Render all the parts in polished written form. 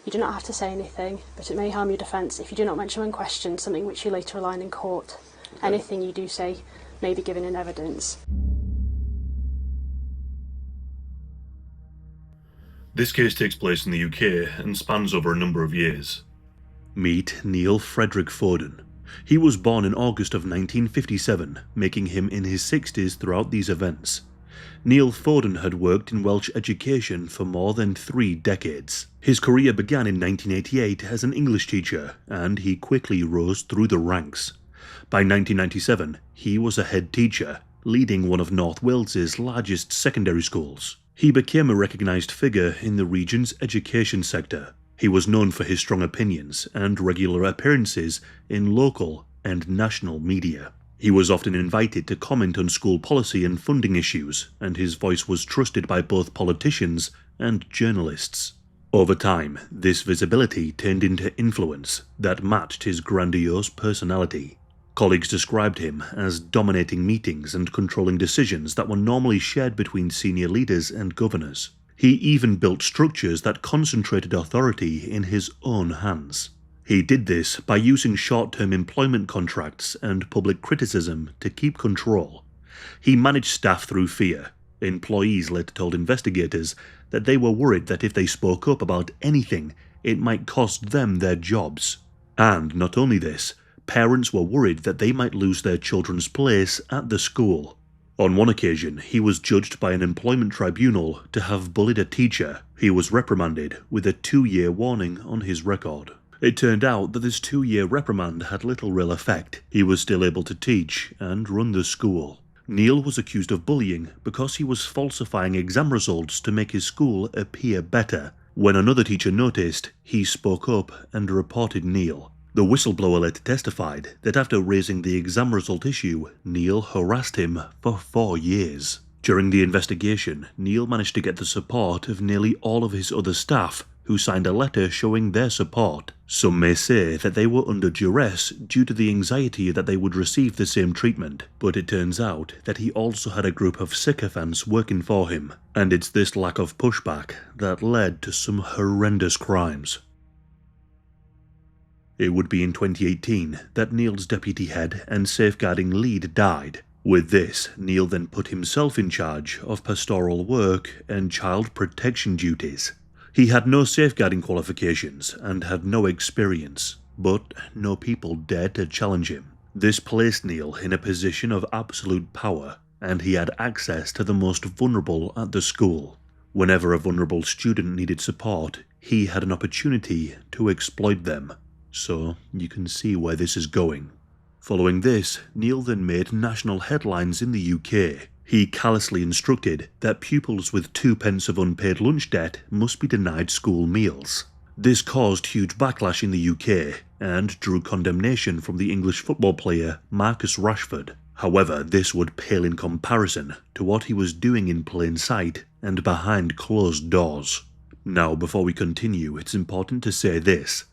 You do not have to say anything, but it may harm your defence if you do not mention when questioned something which you later rely on in court. Okay. Anything you do say may be given in evidence. This case takes place in the UK and spans over a number of years. Meet Neil Frederick Foden. He was born in August of 1957, making him in his 60s throughout these events. Neil Foden had worked in Welsh education for more than 3 decades. His career began in 1988 as an English teacher, and he quickly rose through the ranks. By 1997, he was a head teacher, leading one of North Wales's largest secondary schools. He became a recognised figure in the region's education sector. He was known for his strong opinions and regular appearances in local and national media. He was often invited to comment on school policy and funding issues, and his voice was trusted by both politicians and journalists. Over time, this visibility turned into influence that matched his grandiose personality. Colleagues described him as dominating meetings and controlling decisions that were normally shared between senior leaders and governors. He even built structures that concentrated authority in his own hands. He did this by using short-term employment contracts and public criticism to keep control. He managed staff through fear. Employees later told investigators that they were worried that if they spoke up about anything, it might cost them their jobs. And not only this, parents were worried that they might lose their children's place at the school. On one occasion, he was judged by an employment tribunal to have bullied a teacher. He was reprimanded with a 2-year warning on his record. It turned out that this 2-year reprimand had little real effect. He was still able to teach and run the school. Neil was accused of bullying because he was falsifying exam results to make his school appear better. When another teacher noticed, he spoke up and reported Neil. The whistleblower later testified that after raising the exam result issue, Neil harassed him for 4 years. During the investigation, Neil managed to get the support of nearly all of his other staff, who signed a letter showing their support. Some may say that they were under duress due to the anxiety that they would receive the same treatment, but it turns out that he also had a group of sycophants working for him, and it's this lack of pushback that led to some horrendous crimes. It would be in 2018 that Neil's deputy head and safeguarding lead died. With this, Neil then put himself in charge of pastoral work and child protection duties. He had no safeguarding qualifications and had no experience, but no people dared to challenge him. This placed Neil in a position of absolute power, and he had access to the most vulnerable at the school. Whenever a vulnerable student needed support, he had an opportunity to exploit them. So you can see where this is going. Following this, Neil then made national headlines in the UK. He callously instructed that pupils with 2 pence of unpaid lunch debt must be denied school meals. This caused huge backlash in the UK and drew condemnation from the English football player Marcus Rashford. However, this would pale in comparison to what he was doing in plain sight and behind closed doors. Now, before we continue, it's important to say this.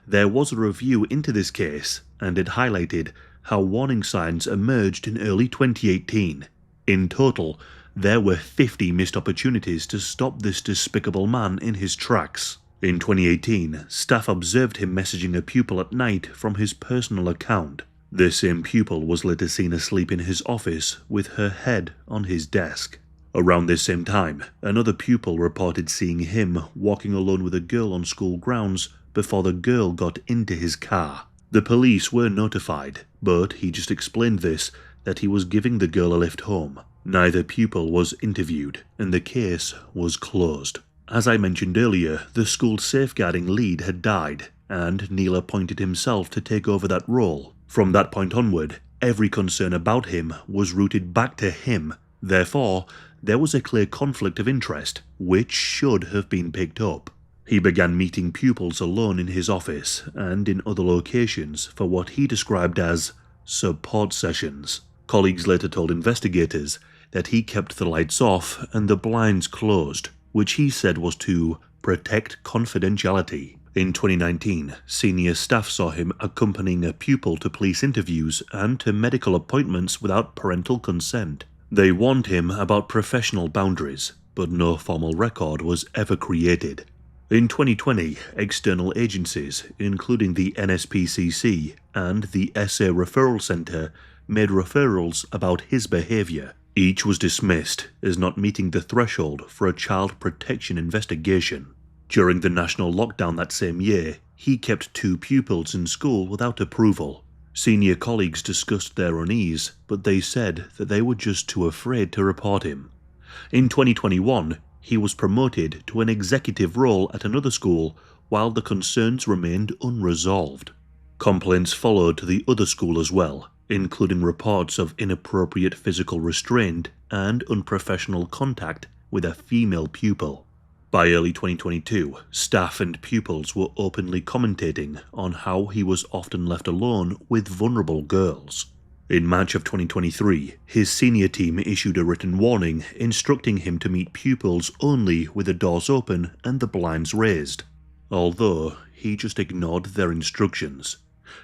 There was a review into this case, and it highlighted how warning signs emerged in early 2018. In total, there were 50 missed opportunities to stop this despicable man in his tracks. In 2018, staff observed him messaging a pupil at night from his personal account. This same pupil was later seen asleep in his office with her head on his desk. Around this same time, another pupil reported seeing him walking alone with a girl on school grounds before the girl got into his car. The police were notified, but he just explained this, that he was giving the girl a lift home. Neither pupil was interviewed, and the case was closed. As I mentioned earlier, the school's safeguarding lead had died, and Neil appointed himself to take over that role. From that point onward, every concern about him was routed back to him. Therefore, there was a clear conflict of interest, which should have been picked up. He began meeting pupils alone in his office and in other locations for what he described as support sessions. Colleagues later told investigators that he kept the lights off and the blinds closed, which he said was to protect confidentiality. In 2019, senior staff saw him accompanying a pupil to police interviews and to medical appointments without parental consent. They warned him about professional boundaries, but no formal record was ever created. In 2020, external agencies, including the NSPCC and the SA Referral Centre, made referrals about his behaviour. Each was dismissed as not meeting the threshold for a child protection investigation. During the national lockdown that same year, he kept 2 pupils in school without approval. Senior colleagues discussed their unease, but they said that they were just too afraid to report him. In 2021, he was promoted to an executive role at another school while the concerns remained unresolved. Complaints followed to the other school as well, including reports of inappropriate physical restraint and unprofessional contact with a female pupil. By early 2022, staff and pupils were openly commentating on how he was often left alone with vulnerable girls. In March of 2023, his senior team issued a written warning instructing him to meet pupils only with the doors open and the blinds raised, although he just ignored their instructions.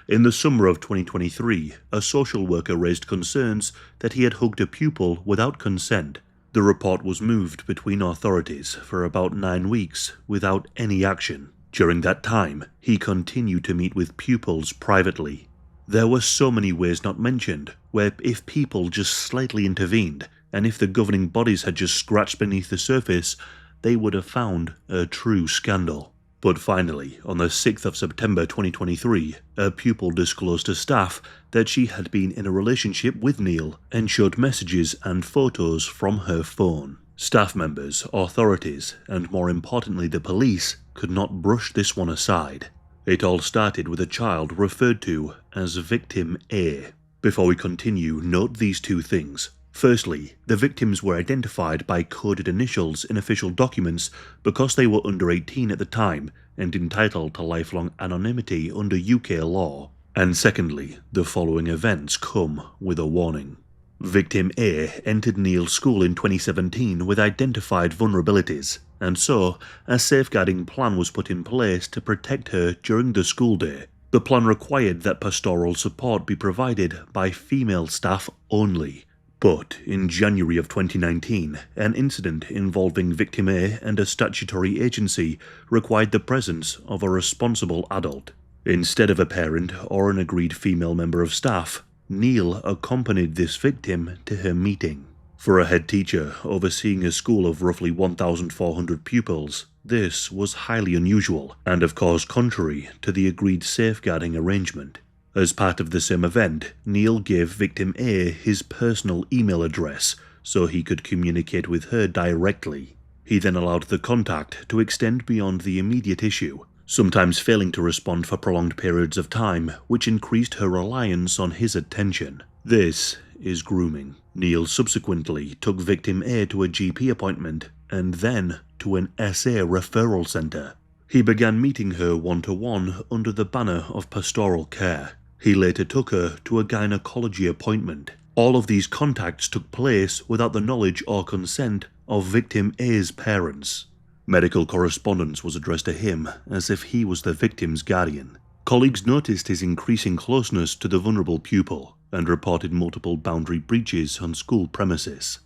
In the summer of 2023, a social worker raised concerns that he had hugged a pupil without consent. The report was moved between authorities for about 9 weeks without any action. During that time, he continued to meet with pupils privately. There were so many ways not mentioned, where if people just slightly intervened, and if the governing bodies had just scratched beneath the surface, they would have found a true scandal. But finally, on the 6th of September 2023, a pupil disclosed to staff that she had been in a relationship with Neil and showed messages and photos from her phone. Staff members, authorities, and more importantly the police could not brush this one aside. It all started with a child referred to as Victim A. Before we continue, note these 2 things. Firstly, the victims were identified by coded initials in official documents because they were under 18 at the time and entitled to lifelong anonymity under UK law. And secondly, the following events come with a warning. Victim A entered Neil's school in 2017 with identified vulnerabilities, and so a safeguarding plan was put in place to protect her during the school day. The plan required that pastoral support be provided by female staff only. But in January of 2019, an incident involving Victim A and a statutory agency required the presence of a responsible adult. Instead of a parent or an agreed female member of staff, Neil accompanied this victim to her meeting. For a head teacher overseeing a school of roughly 1,400 pupils, this was highly unusual and of course contrary to the agreed safeguarding arrangement. As part of the same event, Neil gave Victim A his personal email address so he could communicate with her directly. He then allowed the contact to extend beyond the immediate issue, sometimes failing to respond for prolonged periods of time, which increased her reliance on his attention. This is grooming. Neil subsequently took Victim A to a GP appointment and then to an SA referral centre. He began meeting her one-to-one under the banner of pastoral care. He later took her to a gynecology appointment. All of these contacts took place without the knowledge or consent of Victim A's parents. Medical correspondence was addressed to him as if he was the victim's guardian. Colleagues noticed his increasing closeness to the vulnerable pupil and reported multiple boundary breaches on school premises.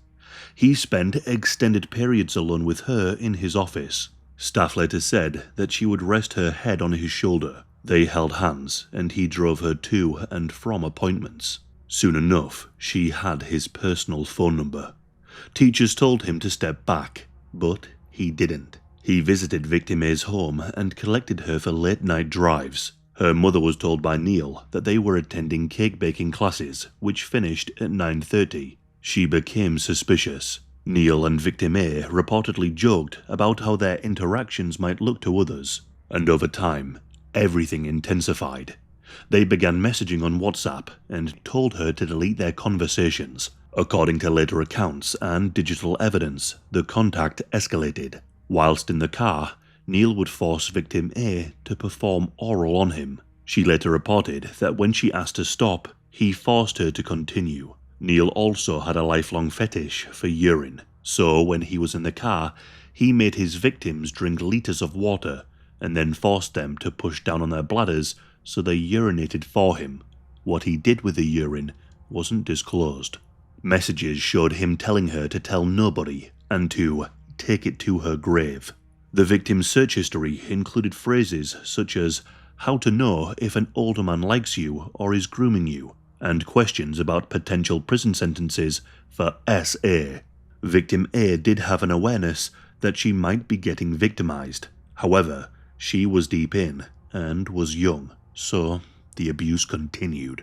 He spent extended periods alone with her in his office. Staff later said that she would rest her head on his shoulder. They held hands and he drove her to and from appointments. Soon enough, she had his personal phone number. Teachers told him to step back, but he didn't. He visited Victim A's home and collected her for late-night drives. Her mother was told by Neil that they were attending cake-baking classes, which finished at 9:30. She became suspicious. Neil and Victim A reportedly joked about how their interactions might look to others, and over time, everything intensified. They began messaging on WhatsApp and told her to delete their conversations. According to later accounts and digital evidence, the contact escalated. Whilst in the car, Neil would force Victim A to perform oral on him. She later reported that when she asked to stop, he forced her to continue. Neil also had a lifelong fetish for urine, so when he was in the car, he made his victims drink liters of water and then forced them to push down on their bladders so they urinated for him. What he did with the urine wasn't disclosed. Messages showed him telling her to tell nobody and to take it to her grave. The victim's search history included phrases such as how to know if an older man likes you or is grooming you, and questions about potential prison sentences for SA. Victim A did have an awareness that she might be getting victimized. However, she was deep in and was young, so the abuse continued.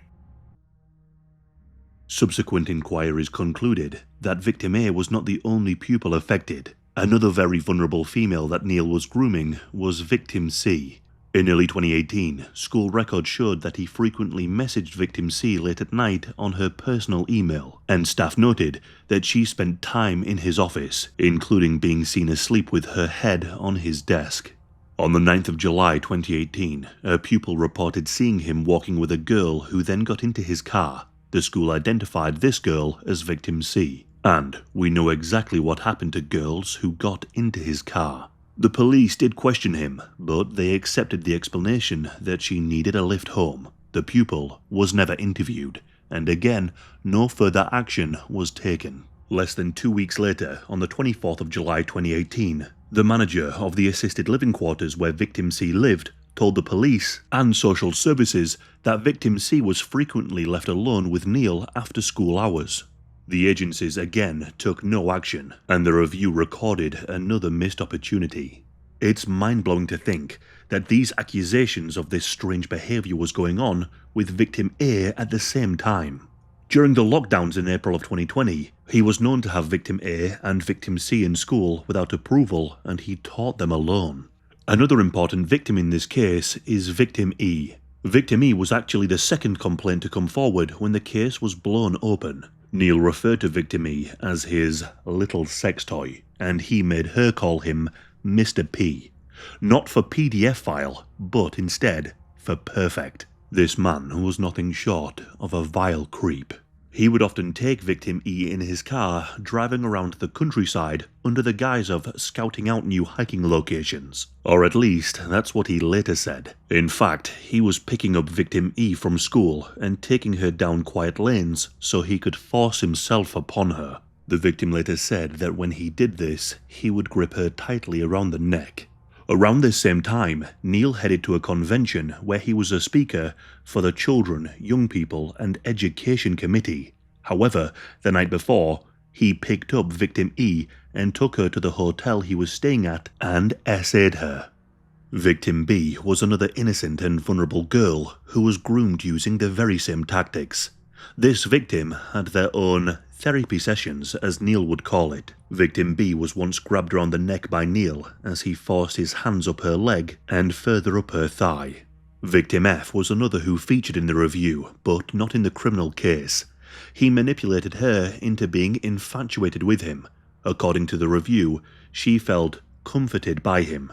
Subsequent inquiries concluded that victim A was not the only pupil affected. Another very vulnerable female that Neil was grooming was victim C. In early 2018, school records showed that he frequently messaged victim C late at night on her personal email, and staff noted that she spent time in his office, including being seen asleep with her head on his desk. On the 9th of July 2018, a pupil reported seeing him walking with a girl who then got into his car. The school identified this girl as victim C, and we know exactly what happened to girls who got into his car. The police did question him, but they accepted the explanation that she needed a lift home. The pupil was never interviewed, and again, no further action was taken. Less than 2 weeks later, on the 24th of July 2018, the manager of the assisted living quarters where victim C lived told the police and social services that victim C was frequently left alone with Neil after school hours. The agencies again took no action, and the review recorded another missed opportunity. It's mind-blowing to think that these accusations of this strange behaviour was going on with victim A at the same time. During the lockdowns in April of 2020, he was known to have victim A and victim C in school without approval, and he taught them alone. Another important victim in this case is victim E. Victim E was actually the second complaint to come forward when the case was blown open. Neil referred to victim E as his little sex toy, and he made her call him Mr. P. Not for PDF file, but instead for perfect. This man was nothing short of a vile creep. He would often take victim E in his car, driving around the countryside under the guise of scouting out new hiking locations. Or at least, that's what he later said. In fact, he was picking up victim E from school and taking her down quiet lanes so he could force himself upon her. The victim later said that when he did this, he would grip her tightly around the neck. Around this same time, Neil headed to a convention where he was a speaker for the Children, Young People and Education Committee. However, the night before, he picked up victim E and took her to the hotel he was staying at and SA'd her. Victim B was another innocent and vulnerable girl who was groomed using the very same tactics. This victim had their own therapy sessions, as Neil would call it. Victim B was once grabbed around the neck by Neil as he forced his hands up her leg and further up her thigh. Victim F was another who featured in the review, but not in the criminal case. He manipulated her into being infatuated with him. According to the review, she felt comforted by him.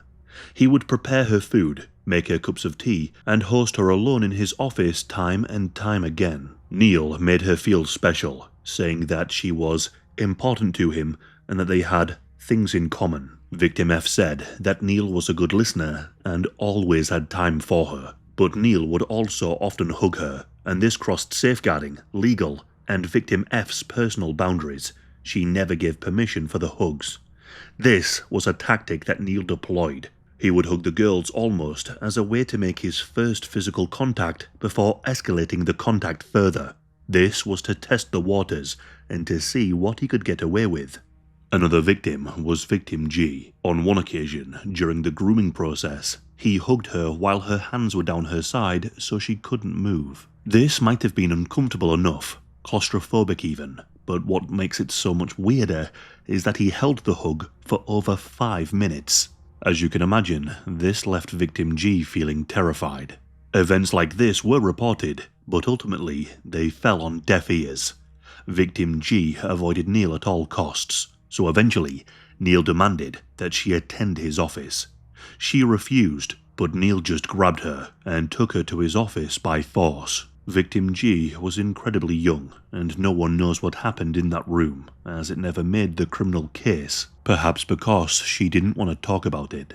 He would prepare her food, make her cups of tea, and host her alone in his office time and time again. Neil made her feel special, saying that she was important to him and that they had things in common. Victim F said that Neil was a good listener and always had time for her, but Neil would also often hug her, and this crossed safeguarding, legal, and Victim F's personal boundaries. She never gave permission for the hugs. This was a tactic that Neil deployed. He would hug the girls almost as a way to make his first physical contact before escalating the contact further. This was to test the waters and to see what he could get away with. Another victim was victim G. On one occasion, during the grooming process, he hugged her while her hands were down her side so she couldn't move. This might have been uncomfortable enough, claustrophobic even, but what makes it so much weirder is that he held the hug for over 5 minutes. As you can imagine, this left victim G feeling terrified. Events like this were reported, but ultimately they fell on deaf ears. Victim G avoided Neil at all costs, so eventually Neil demanded that she attend his office. She refused, but Neil just grabbed her and took her to his office by force. Victim G was incredibly young, and no one knows what happened in that room, as it never made the criminal case, perhaps because she didn't want to talk about it.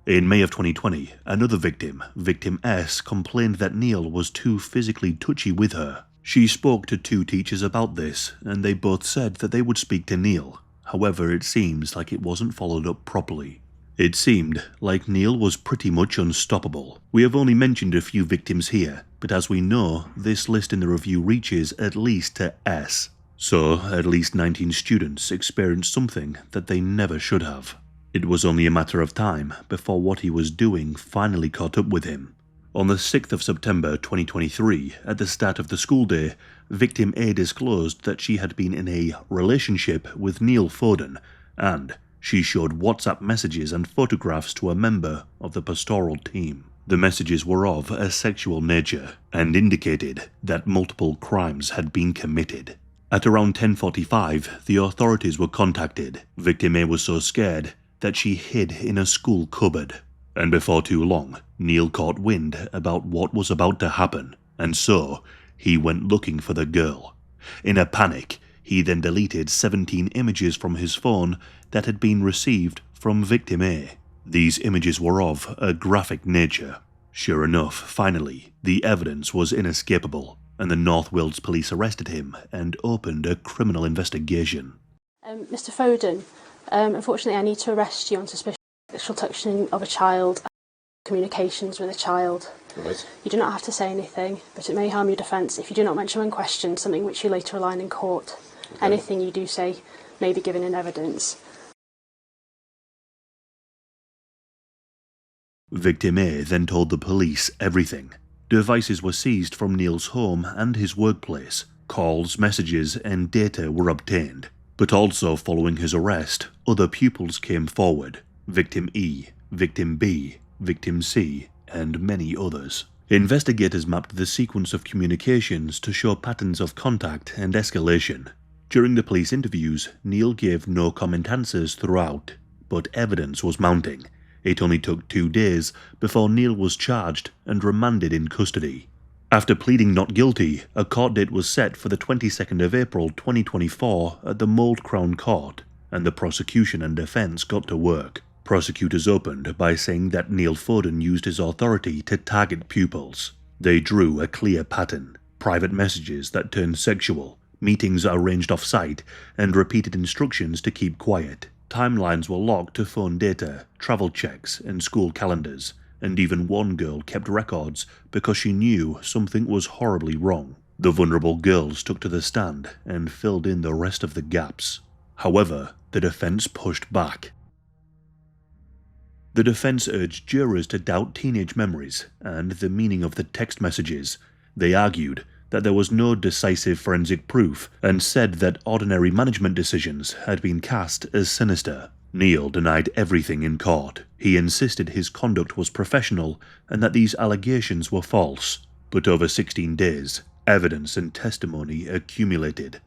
In May of 2020, another victim, Victim S, complained that Neil was too physically touchy with her. She spoke to 2 teachers about this, and they both said that they would speak to Neil. However, it seems like it wasn't followed up properly. It seemed like Neil was pretty much unstoppable. We have only mentioned a few victims here, but as we know, this list in the review reaches at least to S. So, at least 19 students experienced something that they never should have. It was only a matter of time before what he was doing finally caught up with him. On the 6th of September 2023, at the start of the school day, victim A disclosed that she had been in a relationship with Neil Foden, and she showed WhatsApp messages and photographs to a member of the pastoral team. The messages were of a sexual nature and indicated that multiple crimes had been committed. At around 10:45, the authorities were contacted. Victim A was so scared that she hid in a school cupboard. And before too long, Neil caught wind about what was about to happen, and so he went looking for the girl. In a panic, he then deleted 17 images from his phone that had been received from victim A. These images were of a graphic nature. Sure enough, finally, the evidence was inescapable, and the North Wales police arrested him and opened a criminal investigation. Mr. Foden, unfortunately I need to arrest you on suspicion of sexual touching of a child and communications with a child. Right. You do not have to say anything, but it may harm your defence if you do not mention when questioned something which you later align in court. Okay. Anything you do say may be given in evidence. Victim A then told the police everything. Devices were seized from Neil's home and his workplace. Calls, messages, and data were obtained. But also following his arrest, other pupils came forward. Victim E, Victim B, Victim C, and many others. Investigators mapped the sequence of communications to show patterns of contact and escalation. During the police interviews, Neil gave no comment answers throughout, but evidence was mounting. It only took 2 days before Neil was charged and remanded in custody. After pleading not guilty, a court date was set for the 22nd of April 2024 at the Mould Crown Court, and the prosecution and defence got to work. Prosecutors opened by saying that Neil Foden used his authority to target pupils. They drew a clear pattern: private messages that turned sexual, meetings arranged off-site, and repeated instructions to keep quiet. Timelines were locked to phone data, travel checks, and school calendars, and even one girl kept records because she knew something was horribly wrong. The vulnerable girls took to the stand and filled in the rest of the gaps. However, the defense pushed back. The defense urged jurors to doubt teenage memories and the meaning of the text messages. They argued that there was no decisive forensic proof and said that ordinary management decisions had been cast as sinister. Neil denied everything in court. He insisted his conduct was professional and that these allegations were false. But over 16 days, evidence and testimony accumulated.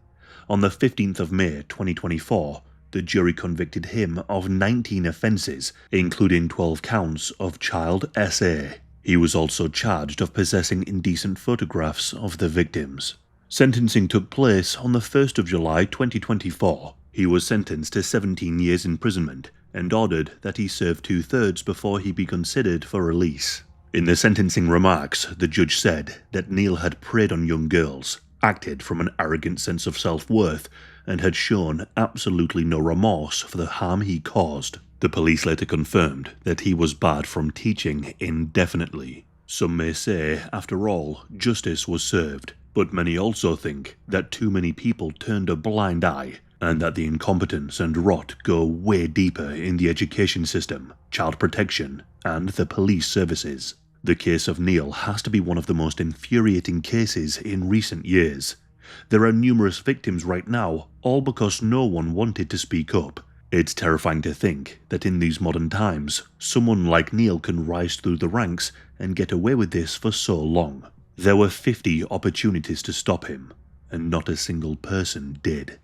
On the 15th of May 2024, the jury convicted him of 19 offences, including 12 counts of child SA. He was also charged of possessing indecent photographs of the victims. Sentencing took place on the 1st of July 2024. He was sentenced to 17 years imprisonment and ordered that he serve 2/3 before he be considered for release. In the sentencing remarks, the judge said that Neil had preyed on young girls, acted from an arrogant sense of self-worth, and had shown absolutely no remorse for the harm he caused. The police later confirmed that he was barred from teaching indefinitely. Some may say, after all, justice was served, but many also think that too many people turned a blind eye, and that the incompetence and rot go way deeper in the education system, child protection, and the police services. The case of Neil has to be one of the most infuriating cases in recent years. There are numerous victims right now, all because no one wanted to speak up. It's terrifying to think that in these modern times, someone like Neil can rise through the ranks and get away with this for so long. There were 50 opportunities to stop him, and not a single person did.